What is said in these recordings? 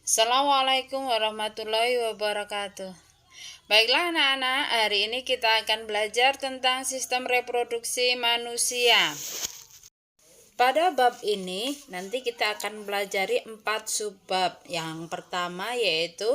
Assalamualaikum warahmatullahi wabarakatuh. Baiklah anak-anak, hari ini kita akan belajar tentang sistem reproduksi manusia. Pada bab ini nanti kita akan pelajari 4 subbab. Yang pertama yaitu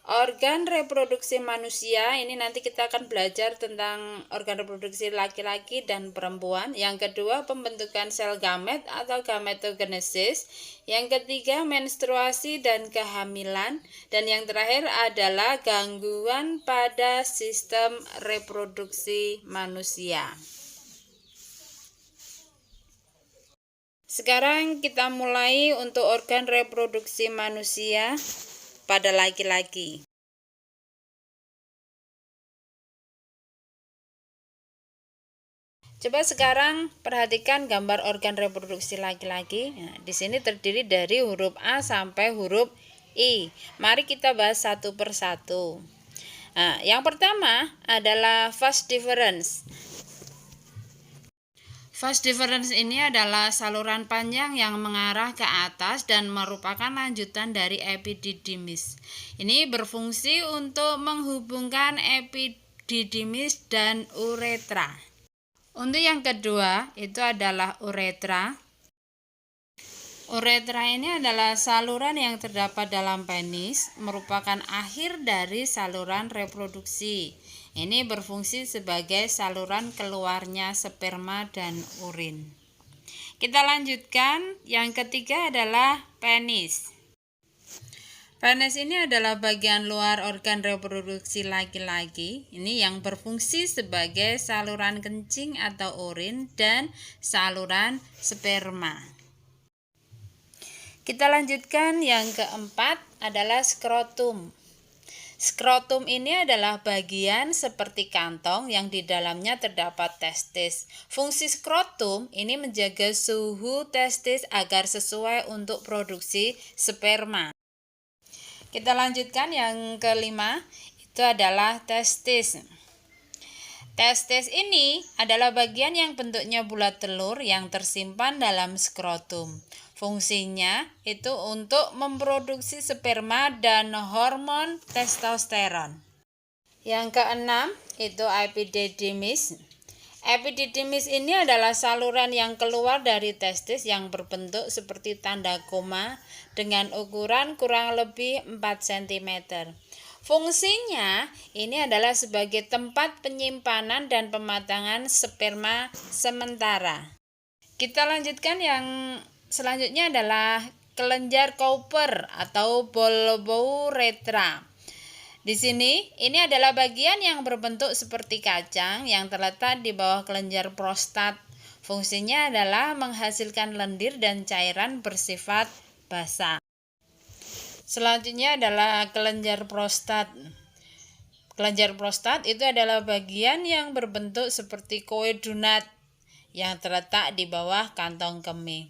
organ reproduksi manusia. Ini nanti kita akan belajar tentang organ reproduksi laki-laki dan perempuan. Yang kedua pembentukan sel gamet atau gametogenesis. Yang ketiga menstruasi dan kehamilan. Dan yang terakhir adalah gangguan pada sistem reproduksi manusia. Sekarang kita mulai untuk organ reproduksi manusia pada laki-laki. Coba sekarang perhatikan gambar organ reproduksi laki-laki. Nah, di sini terdiri dari huruf A sampai huruf I. Mari kita bahas satu persatu. Nah, yang pertama adalah vas deferens. Vas deferens ini adalah saluran panjang yang mengarah ke atas dan merupakan lanjutan dari epididymis. Ini berfungsi untuk menghubungkan epididymis dan uretra. Untuk yang kedua itu adalah uretra. Uretra ini adalah saluran yang terdapat dalam penis, merupakan akhir dari saluran reproduksi. Ini berfungsi sebagai saluran keluarnya sperma dan urin. Kita lanjutkan, yang ketiga adalah penis. Penis ini adalah bagian luar organ reproduksi laki-laki. Ini yang berfungsi sebagai saluran kencing atau urin dan saluran sperma. Kita lanjutkan, yang keempat adalah skrotum. Skrotum ini adalah bagian seperti kantong yang di dalamnya terdapat testis. Fungsi skrotum ini menjaga suhu testis agar sesuai untuk produksi sperma. Kita lanjutkan, yang kelima itu adalah testis. Testis ini adalah bagian yang bentuknya bulat telur yang tersimpan dalam skrotum. Fungsinya itu untuk memproduksi sperma dan hormon testosteron. Yang keenam itu epididymis. Epididymis ini adalah saluran yang keluar dari testis yang berbentuk seperti tanda koma dengan ukuran kurang lebih 4 cm. Fungsinya ini adalah sebagai tempat penyimpanan dan pematangan sperma sementara. Kita lanjutkan, yang selanjutnya adalah kelenjar Cooper atau bulbouretra. Di sini ini adalah bagian yang berbentuk seperti kacang yang terletak di bawah kelenjar prostat. Fungsinya adalah menghasilkan lendir dan cairan bersifat basah. Selanjutnya adalah kelenjar prostat. Kelenjar prostat itu adalah bagian yang berbentuk seperti kue donat yang terletak di bawah kantong kemih.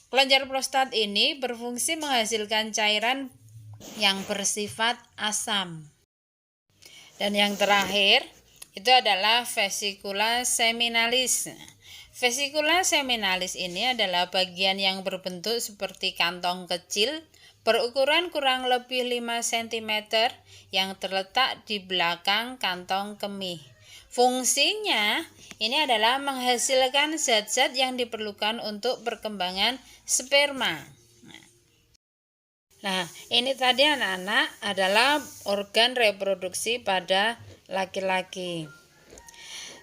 Kelenjar prostat ini berfungsi menghasilkan cairan yang bersifat asam. Dan yang terakhir itu adalah vesicula seminalis. Vesicula seminalis ini adalah bagian yang berbentuk seperti kantong kecil berukuran kurang lebih 5 cm yang terletak di belakang kantong kemih. Fungsinya ini adalah menghasilkan zat-zat yang diperlukan untuk perkembangan sperma. Nah, ini tadi anak-anak adalah organ reproduksi pada laki-laki.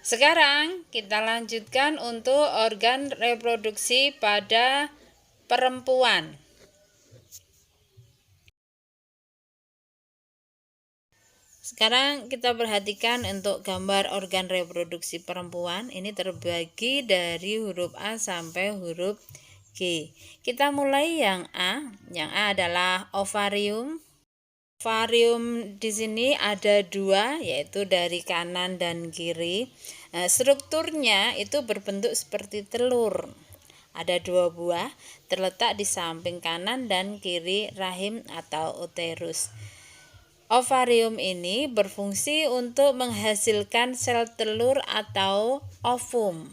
Sekarang kita lanjutkan untuk organ reproduksi pada perempuan. Sekarang kita perhatikan untuk gambar organ reproduksi perempuan. Ini terbagi dari huruf A sampai huruf G. Kita mulai yang A. Yang A adalah ovarium. Ovarium di sini ada 2, yaitu dari kanan dan kiri. Strukturnya itu berbentuk seperti telur. Ada 2 buah terletak di samping kanan dan kiri rahim atau uterus. Ovarium ini berfungsi untuk menghasilkan sel telur atau ovum.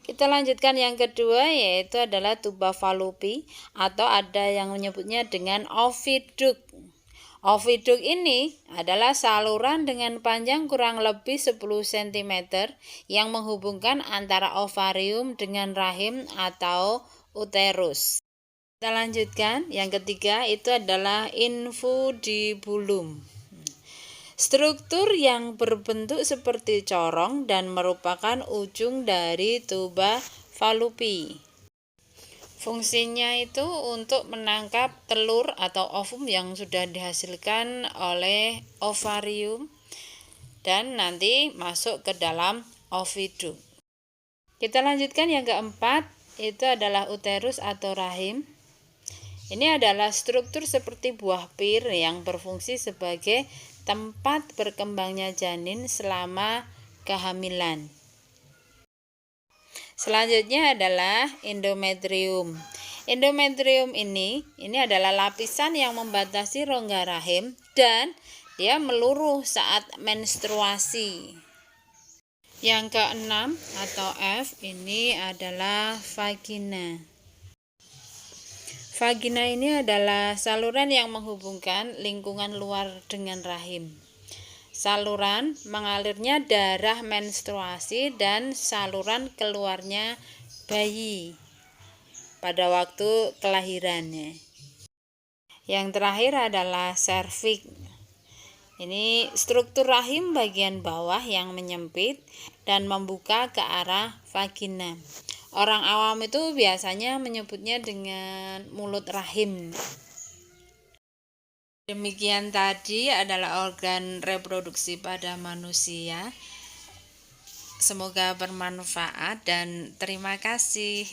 Kita lanjutkan yang kedua, yaitu adalah tuba Fallopi atau ada yang menyebutnya dengan oviduct. Oviduct ini adalah saluran dengan panjang kurang lebih 10 cm yang menghubungkan antara ovarium dengan rahim atau uterus. Kita lanjutkan, yang ketiga itu adalah infundibulum. Struktur yang berbentuk seperti corong dan merupakan ujung dari tuba Fallopi. Fungsinya itu untuk menangkap telur atau ovum yang sudah dihasilkan oleh ovarium dan nanti masuk ke dalam oviduct. Kita lanjutkan yang keempat, itu adalah uterus atau rahim. Ini adalah struktur seperti buah pir yang berfungsi sebagai tempat berkembangnya janin selama kehamilan. Selanjutnya adalah endometrium. Endometrium ini adalah lapisan yang membatasi rongga rahim dan dia meluruh saat menstruasi. Yang keenam atau F ini adalah vagina. Vagina ini adalah saluran yang menghubungkan lingkungan luar dengan rahim. Saluran mengalirnya darah menstruasi dan saluran keluarnya bayi pada waktu kelahirannya. Yang terakhir adalah serviks. Ini struktur rahim bagian bawah yang menyempit dan membuka ke arah vagina. Orang awam itu biasanya menyebutnya dengan mulut rahim. Demikian tadi adalah organ reproduksi pada manusia. Semoga bermanfaat dan terima kasih.